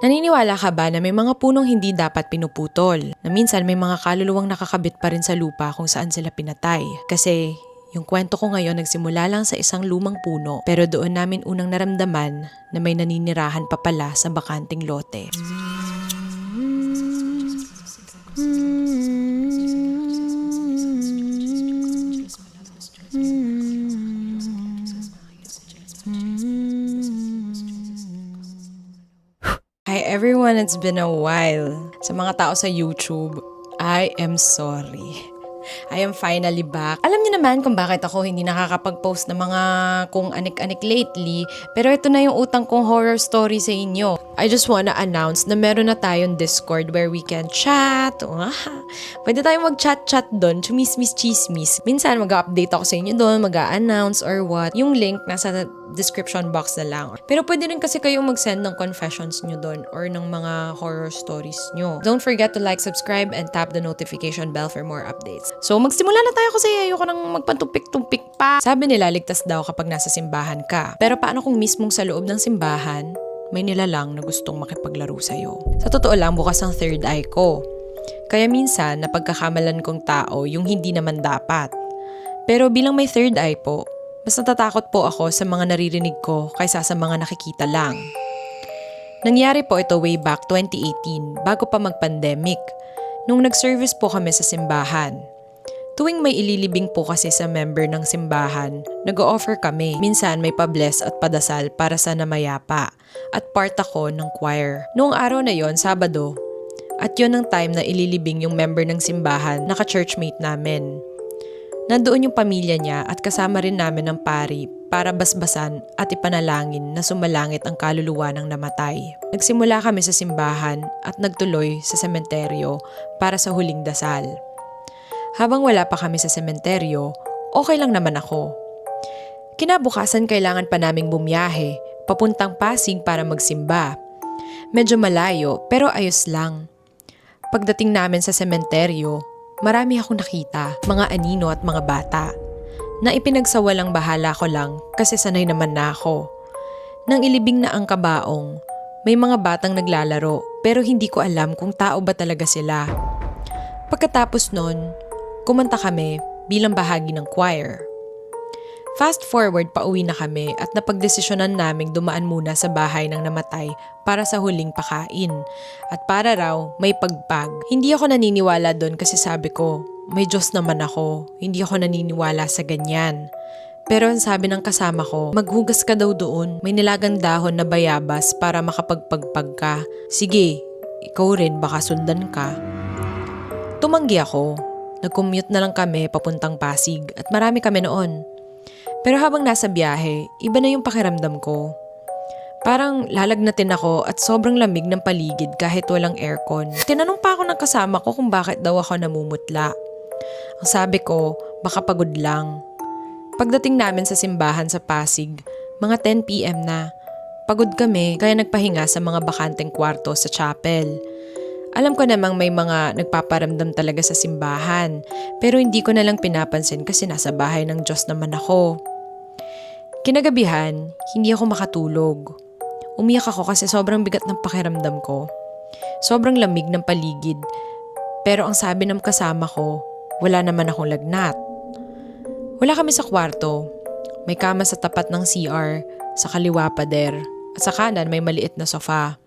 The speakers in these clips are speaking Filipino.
Naniniwala ka ba na may mga punong hindi dapat pinuputol? Na minsan may mga kaluluwang nakakabit pa rin sa lupa kung saan sila pinatay? Kasi yung kwento ko ngayon nagsimula lang sa isang lumang puno, pero doon namin unang naramdaman na may naninirahan pa pala sa bakanting lote. Hi everyone, it's been a while. Sa mga tao sa YouTube, I am sorry. I am finally back. Alam niyo naman kung bakit ako hindi nakakapag-post ng mga kung anik-anik lately, pero ito na yung utang kong horror story sa inyo. I just wanna announce na meron na tayong Discord where we can chat. Pwede tayong mag-chat-chat doon, chumismis-chismis. Minsan mag-update ako sa inyo doon, mag-a-announce or what. Yung link nasa description box na lang. Pero pwede rin kasi kayong mag-send ng confessions nyo doon or ng mga horror stories nyo. Don't forget to like, subscribe, and tap the notification bell for more updates. So magsimula na tayo kasi ayoko nang magpantumpik-tumpik pa. Sabi nila ligtas daw kapag nasa simbahan ka. Pero paano kung mismong sa loob ng simbahan, may nilalang na gustong makipaglaro sa'yo? Sa totoo lang, bukas ang third eye ko. Kaya minsan, napagkakamalan kong tao yung hindi naman dapat. Pero bilang may third eye po, mas natatakot po ako sa mga naririnig ko kaysa sa mga nakikita lang. Nangyari po ito way back 2018, bago pa mag-pandemic, nung nag-service po kami sa simbahan. Tuwing may ililibing po kasi sa member ng simbahan, nag-o-offer kami. Minsan may pa-bless at padasal para sa namayapa at part ako ng choir. Noong araw na yon, Sabado, at yon ang time na ililibing yung member ng simbahan, naka-churchmate namin. Nandoon yung pamilya niya at kasama rin namin ng pari para basbasan at ipanalangin na sumalangit ang kaluluwa ng namatay. Nagsimula kami sa simbahan at nagtuloy sa sementeryo para sa huling dasal. Habang wala pa kami sa sementeryo, okay lang naman ako. Kinabukasan kailangan pa naming bumiyahe, papuntang Pasig para magsimba. Medyo malayo pero ayos lang. Pagdating namin sa sementeryo, marami akong nakita, mga anino at mga bata, na ipinagsawalang bahala ko lang kasi sanay naman na ako. Nang ilibing na ang kabaong, may mga batang naglalaro pero hindi ko alam kung tao ba talaga sila. Pagkatapos nun, kumanta kami bilang bahagi ng choir. Fast forward, pauwi na kami at napagdesisyonan naming dumaan muna sa bahay ng namatay para sa huling pakain. At para raw may pagpag. Hindi ako naniniwala doon kasi sabi ko, may Diyos naman ako. Hindi ako naniniwala sa ganyan. Pero ang sabi ng kasama ko, maghugas ka daw doon. May nilagang dahon na bayabas para makapagpagpag ka. Sige, ikaw rin baka sundan ka. Tumanggi ako. Nag-commute na lang kami papuntang Pasig at marami kami noon. Pero habang nasa biyahe, iba na yung pakiramdam ko. Parang lalagnatin ako at sobrang lamig ng paligid kahit walang aircon. Tinanong pa ako ng kasama ko kung bakit daw ako namumutla. Ang sabi ko, baka pagod lang. Pagdating namin sa simbahan sa Pasig, mga 10 PM na. Pagod kami kaya nagpahinga sa mga bakanteng kwarto sa chapel. Alam ko namang may mga nagpaparamdam talaga sa simbahan, pero hindi ko na lang pinapansin kasi nasa bahay ng Diyos naman ako. Kinagabihan, hindi ako makatulog. Umiyak ako kasi sobrang bigat ng pakiramdam ko. Sobrang lamig ng paligid, pero ang sabi ng kasama ko, wala naman akong lagnat. Wala kami sa kwarto. May kama sa tapat ng CR, sa kaliwa pader, at sa kanan may maliit na sofa.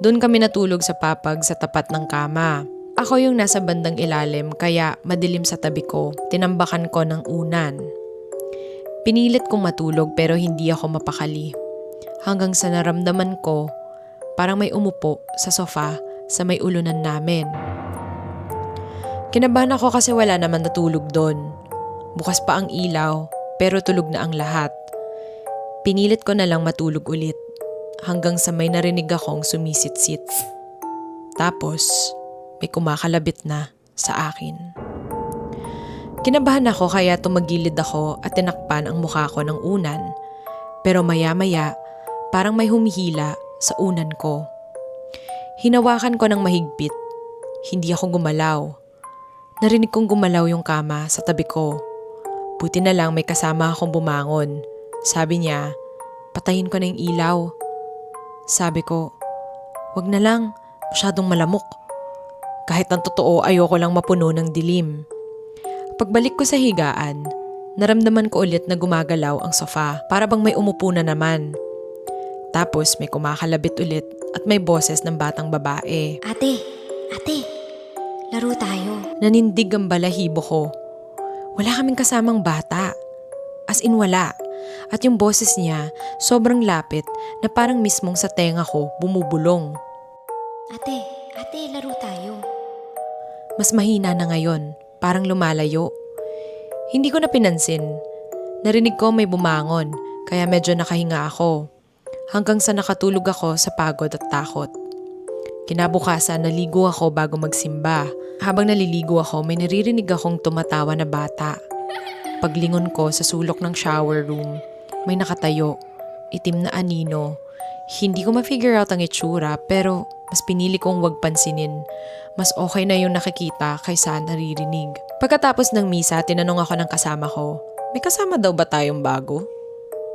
Doon kami natulog sa papag sa tapat ng kama. Ako yung nasa bandang ilalim kaya madilim sa tabi ko. Tinambakan ko ng unan. Pinilit kong matulog pero hindi ako mapakali. Hanggang sa naramdaman ko, parang may umupo sa sofa sa may ulunan namin. Kinabahan ako kasi wala naman natulog doon. Bukas pa ang ilaw pero tulog na ang lahat. Pinilit ko na lang matulog ulit. Hanggang sa may narinig akong sumisit-sit. Tapos, may kumakalabit na sa akin. Kinabahan ako kaya tumagilid ako at tinakpan ang mukha ko ng unan. Pero maya-maya, parang may humihila sa unan ko. Hinawakan ko ng mahigpit. Hindi ako gumalaw. Narinig kong gumalaw yung kama sa tabi ko. Buti na lang may kasama akong bumangon. Sabi niya, patayin ko na yung ilaw. Sabi ko, Wag na lang, masyadong malamok. Kahit ang totoo, ayoko lang mapuno ng dilim. Pagbalik ko sa higaan, naramdaman ko ulit na gumagalaw ang sofa para bang may umupo na naman. Tapos may kumakalabit ulit at may boses ng batang babae. Ate, laro tayo. Nanindig ang balahibo ko. Wala kaming kasamang bata. As in wala. At yung boses niya, sobrang lapit na parang mismong sa tenga ko bumubulong. Ate, laro tayo. Mas mahina na ngayon, parang lumalayo. Hindi ko na pinansin. Narinig ko may bumangon, kaya medyo nakahinga ako. Hanggang sa nakatulog ako sa pagod at takot. Kinabukasan, naligo ako bago magsimba. Habang naliligo ako, may naririnig akong tumatawa na bata. Paglingon ko sa sulok ng shower room, may nakatayo, itim na anino. Hindi ko ma-figure out ang itsura pero mas pinili kong wag pansinin. Mas okay na yung nakikita kaysa naririnig. Pagkatapos ng misa, tinanong ako ng kasama ko, may kasama daw ba tayong bago?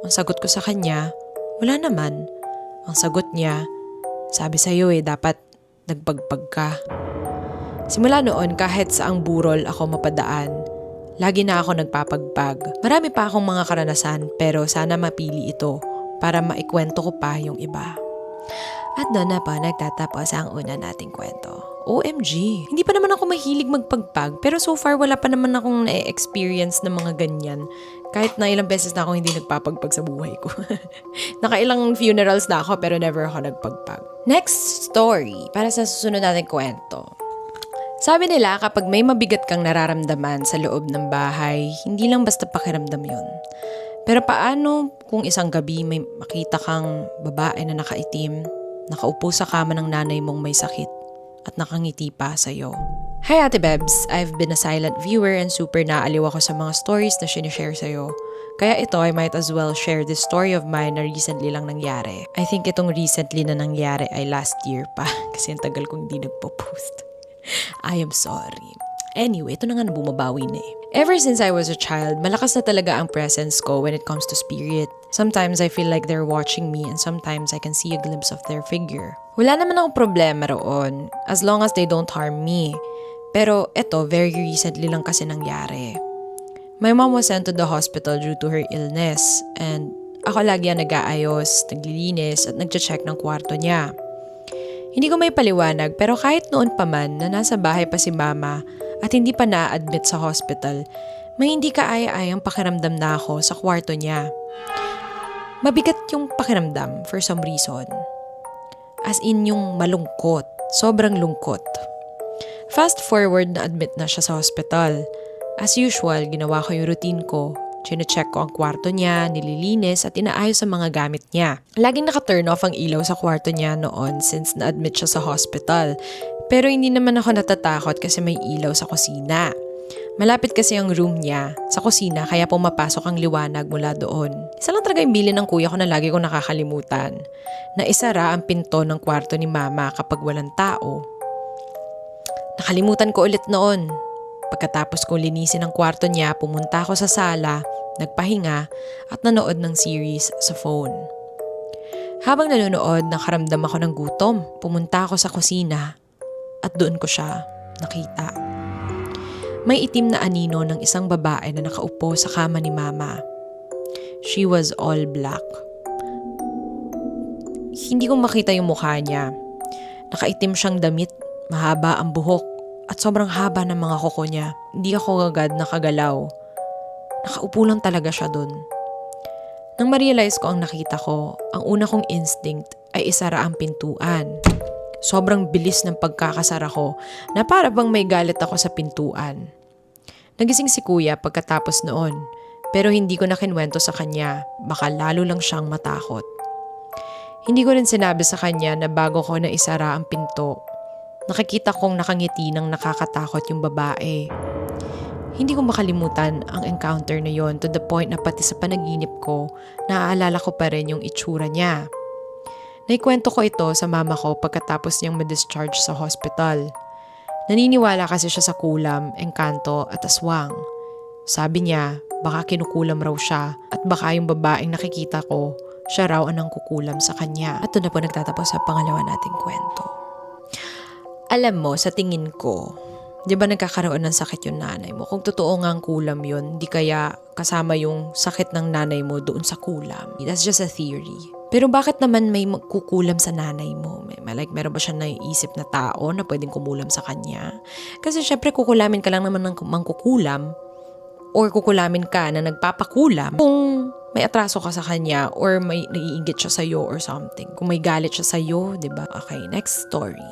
Ang sagot ko sa kanya, wala naman. Ang sagot niya, sabi sa'yo dapat nagpagpag ka. Simula noon kahit sa ang burol ako mapadaan, lagi na ako nagpapagpag. Marami pa akong mga karanasan pero sana mapili ito para maikwento ko pa yung iba. At doon na pa nagtatapos ang una nating kwento. OMG! Hindi pa naman ako mahilig magpagpag pero so far wala pa naman akong na-experience ng mga ganyan. Kahit na ilang beses na ako hindi nagpapagpag sa buhay ko. Nakailang funerals na ako pero never ako nagpagpag. Next story para sa susunod nating kwento. Sabi nila kapag may mabigat kang nararamdaman sa loob ng bahay, hindi lang basta pakiramdam yun. Pero paano kung isang gabi may makita kang babae na nakaitim, nakaupo sa kama ng nanay mong may sakit at nakangiti pa sa'yo? Hi Ate Bebs, I've been a silent viewer and super naaliw ako sa mga stories na sinishare sa'yo. Kaya ito, I might as well share this story of mine na recently lang nangyari. I think itong recently na nangyari ay last year pa kasi ang tagal kong hindi nagpo-post. I am sorry. Anyway, ito na nga bumabawi na eh. Ever since I was a child, malakas na talaga ang presence ko when it comes to spirit. Sometimes I feel like they're watching me and sometimes I can see a glimpse of their figure. Wala naman akong problema roon, as long as they don't harm me. Pero eto, very recently lang kasi nangyari. My mom was sent to the hospital due to her illness and ako lagi ang nag-aayos, naglilinis at nagche-check ng kwarto niya. Hindi ko may paliwanag pero kahit noon pa man na nasa bahay pa si mama at hindi pa na-admit sa hospital, may hindi kaaya-ayang pakiramdam na ako sa kwarto niya. Mabigat yung pakiramdam for some reason. As in yung malungkot, sobrang lungkot. Fast forward na admit na siya sa hospital. As usual, ginawa ko yung routine ko. Chine-check ko ang kwarto niya, nililinis at inaayos ang mga gamit niya. Laging naka-turn off ang ilaw sa kwarto niya noon since na-admit siya sa hospital. Pero hindi naman ako natatakot kasi may ilaw sa kusina. Malapit kasi ang room niya sa kusina kaya pumapasok ang liwanag mula doon. Isa lang talaga yung bilin ng kuya ko na lagi kong nakakalimutan. Na isara ang pinto ng kwarto ni mama kapag walang tao. Nakalimutan ko ulit noon. Pagkatapos kong linisin ang kwarto niya, pumunta ako sa sala, nagpahinga at nanood ng series sa phone. Habang nanonood, nakaramdam ako ng gutom. Pumunta ako sa kusina at doon ko siya nakita. May itim na anino ng isang babae na nakaupo sa kama ni mama. She was all black. Hindi ko makita yung mukha niya. Nakaitim siyang damit, mahaba ang buhok. At sobrang haba ng mga kuko niya. Hindi ako agad nakagalaw. Nakaupo lang talaga siya dun. Nang ma-realize ko ang nakita ko, ang una kong instinct ay isara ang pintuan. Sobrang bilis ng pagkakasara ko na para bang may galit ako sa pintuan. Nagising si kuya pagkatapos noon, pero hindi ko na kinwento sa kanya, baka lalo lang siyang matakot. Hindi ko rin sinabi sa kanya na bago ko na isara ang pinto, nakikita kong nakangiti ng nakakatakot yung babae. Hindi ko makalimutan ang encounter na yon to the point na pati sa panaginip ko, naaalala ko pa rin yung itsura niya. Naikwento ko ito sa mama ko pagkatapos niyang ma-discharge sa hospital. Naniniwala kasi siya sa kulam, engkanto at aswang. Sabi niya, baka kinukulam raw siya at baka yung babaeng nakikita ko, siya raw ang nangkukulam sa kanya. At doon na po nagtatapos sa pangalawa nating kwento. Alam mo, sa tingin ko, di ba nagkakaroon ng sakit yung nanay mo? Kung totoo nga ang kulam yun, di kaya kasama yung sakit ng nanay mo doon sa kulam. That's just a theory. Pero bakit naman may kukulam sa nanay mo? Like, meron ba siya naiisip na tao na pwedeng kumulam sa kanya? Kasi syempre kukulamin ka lang naman ng mangkukulam or kukulamin ka na nagpapakulam kung may atraso ka sa kanya or may naiinggit siya sa'yo or something. Kung may galit siya sa'yo, di ba? Okay, next story.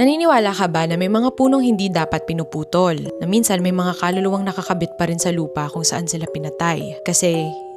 Naniniwala ka ba na may mga punong hindi dapat pinuputol? Na minsan may mga kaluluwang nakakabit pa rin sa lupa kung saan sila pinatay. Kasi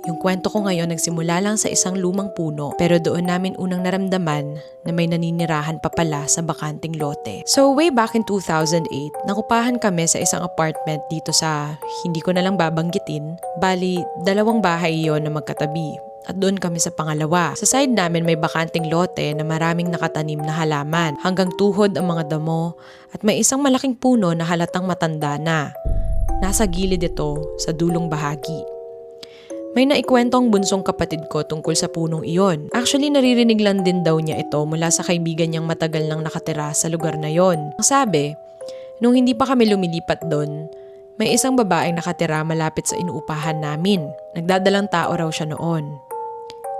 yung kwento ko ngayon nagsimula lang sa isang lumang puno pero doon namin unang naramdaman na may naninirahan pa pala sa bakanting lote. So way back in 2008, nakupahan kami sa isang apartment dito sa hindi ko na lang babanggitin. Bali, 2 bahay yon na magkatabi. At doon kami sa pangalawa. Sa side namin may bakanting lote na maraming nakatanim na halaman. Hanggang tuhod ang mga damo at may isang malaking puno na halatang matanda na. Nasa gilid ito sa dulong bahagi. May naikwento ang bunsong kapatid ko tungkol sa punong iyon. Actually, naririnig lang din daw niya ito mula sa kaibigan niyang matagal nang nakatira sa lugar na yon. Ang sabi, nung hindi pa kami lumilipat doon, may isang babaeng nakatira malapit sa inuupahan namin. Nagdadalang tao raw siya noon.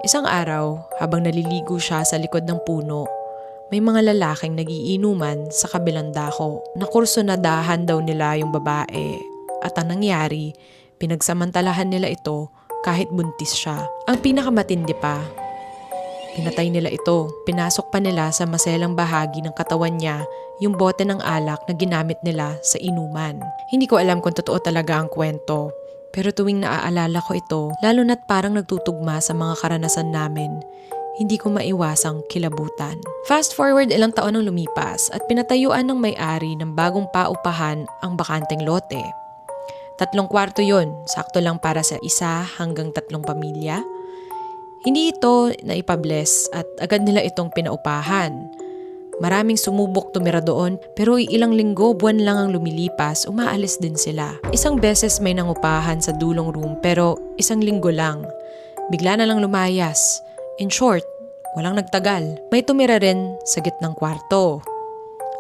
Isang araw, habang naliligo siya sa likod ng puno, may mga lalaking nagiinuman sa kabilang dako. Nakursunadahan daw nila yung babae at ang nangyari, pinagsamantalahan nila ito kahit buntis siya. Ang pinakamatindi pa, pinatay nila ito. Pinasok pa nila sa maselang bahagi ng katawan niya yung bote ng alak na ginamit nila sa inuman. Hindi ko alam kung totoo talaga ang kwento. Pero tuwing naaalala ko ito, lalo na't parang nagtutugma sa mga karanasan namin, hindi ko maiwasang kilabutan. Fast forward ilang taon ang lumipas at pinatayuan ng may-ari ng bagong paupahan ang bakanteng lote. 3 kwarto yon, sakto lang para sa 1 hanggang 3 pamilya. Hindi ito naipabless at agad nila itong pinaupahan. Maraming sumubok tumira doon pero ilang linggo, buwan lang ang lumilipas, umaalis din sila. Isang beses may nangupahan sa dulong room pero 1 linggo lang. Bigla na lang lumayas. In short, walang nagtagal. May tumira rin sa gitnang kwarto.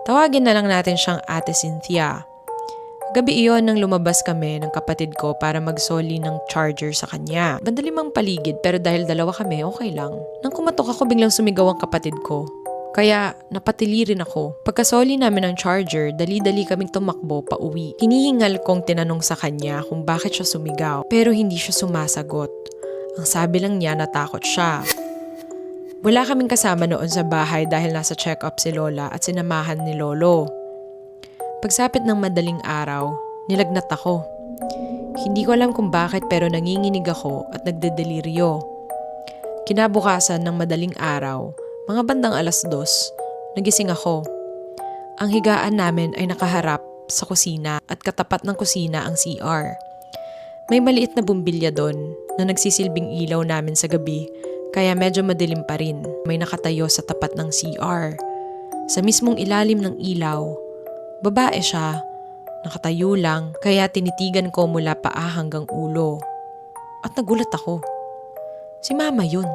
Tawagin na lang natin siyang Ate Cynthia. Gabi iyon nang lumabas kami ng kapatid ko para magsoli ng charger sa kanya. Bandalimang paligid pero dahil 2 kami, okay lang. Nang kumatok ako biglang sumigaw ang kapatid ko. Kaya napatili rin ako. Pagkasoli namin ng charger, dali-dali kaming tumakbo pa uwi. Hinihingal kong tinanong sa kanya kung bakit siya sumigaw pero hindi siya sumasagot. Ang sabi lang niya natakot siya. Wala kaming kasama noon sa bahay dahil nasa check-up si Lola at sinamahan ni Lolo. Pagsapit ng madaling araw, nilagnat ako. Hindi ko alam kung bakit pero nanginginig ako at nagdedeliryo. Kinabukasan ng madaling araw, mga bandang 2:00, nagising ako. Ang higaan namin ay nakaharap sa kusina at katapat ng kusina ang CR. May maliit na bumbilya doon na nagsisilbing ilaw namin sa gabi kaya medyo madilim pa rin. May nakatayo sa tapat ng CR. Sa mismong ilalim ng ilaw, babae siya, nakatayo lang kaya tinitigan ko mula paa hanggang ulo. At nagulat ako. Si Mama yun.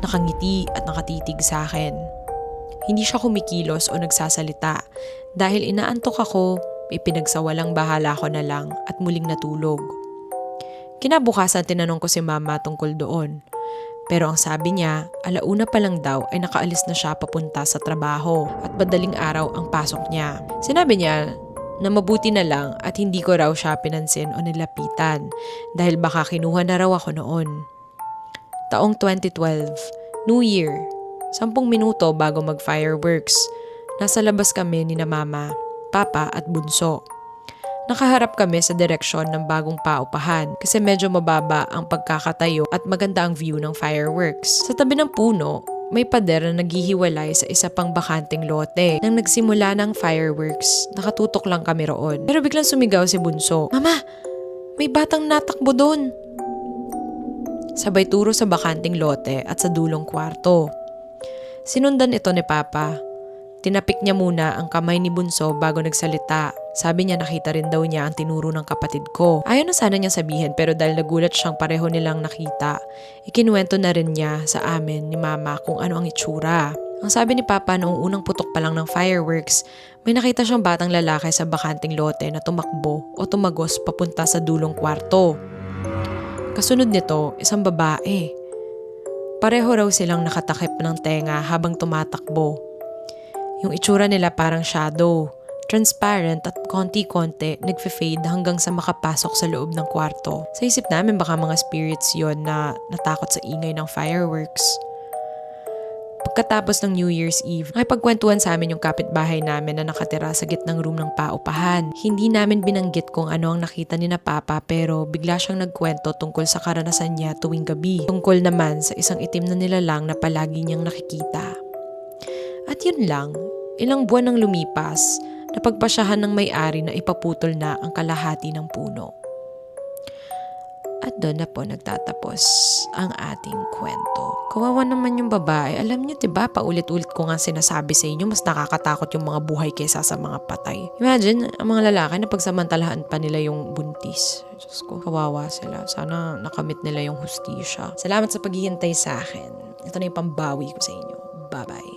Nakangiti at nakatitig sa akin. Hindi siya kumikilos o nagsasalita dahil inaantok ako, ipinagsawalang bahala ko na lang at muling natulog. Kinabukasan tinanong ko si Mama tungkol doon. Pero ang sabi niya, 1:00 pa lang daw ay nakaalis na siya papunta sa trabaho at madaling araw ang pasok niya. Sinabi niya na mabuti na lang at hindi ko raw siya pinansin o nilapitan dahil baka kinuha na raw ako noon. Taong 2012, New Year, 10 minuto bago mag-fireworks, nasa labas kami ni na Mama, Papa at Bunso. Nakaharap kami sa direksyon ng bagong paupahan kasi medyo mababa ang pagkakatayo at maganda ang view ng fireworks. Sa tabi ng puno, may pader na naghihiwalay sa isa pang bakanting lote. Nang nagsimula ng fireworks, nakatutok lang kami roon. Pero biglang sumigaw si Bunso, "Mama, may batang natakbo doon!" Sabay turo sa bakanting lote at sa dulong kwarto. Sinundan ito ni Papa. Tinapik niya muna ang kamay ni Bunso bago nagsalita. Sabi niya nakita rin daw niya ang tinuro ng kapatid ko. Ayaw na sana niyang sabihin pero dahil nagulat siyang pareho nilang nakita, ikinuwento na rin niya sa amin ni Mama kung ano ang itsura. Ang sabi ni Papa noong unang putok pa lang ng fireworks, may nakita siyang batang lalaki sa bakanting lote na tumakbo o tumagos papunta sa dulong kwarto. Kasunod nito, isang babae. Pareho raw silang nakatakip ng tenga habang tumatakbo. Yung itsura nila parang shadow, transparent at konti-konti nagfe-fade hanggang sa makapasok sa loob ng kwarto. Sa isip namin baka mga spirits yon na natakot sa ingay ng fireworks. Pagkatapos ng New Year's Eve, nakipagkwentuhan sa amin yung kapitbahay namin na nakatira sa gitnang room ng paupahan. Hindi namin binanggit kung ano ang nakita ni na Papa pero bigla siyang nagkwento tungkol sa karanasan niya tuwing gabi. Tungkol naman sa isang itim na nilalang na palagi niyang nakikita. At yun lang, ilang buwan nang lumipas, napagpasyahan ng may-ari na ipaputol na ang kalahati ng puno. At doon na po nagtatapos ang ating kwento. Kawawa naman yung babae. Alam niyo, diba, paulit-ulit ko nga sinasabi sa inyo, mas nakakatakot yung mga buhay kaysa sa mga patay. Imagine, ang mga lalaki na pagsamantalahan pa nila yung buntis. Diyos ko, kawawa sila. Sana nakamit nila yung hustisya. Salamat sa paghihintay sa akin. Ito na yung pambawi ko sa inyo. Bye-bye.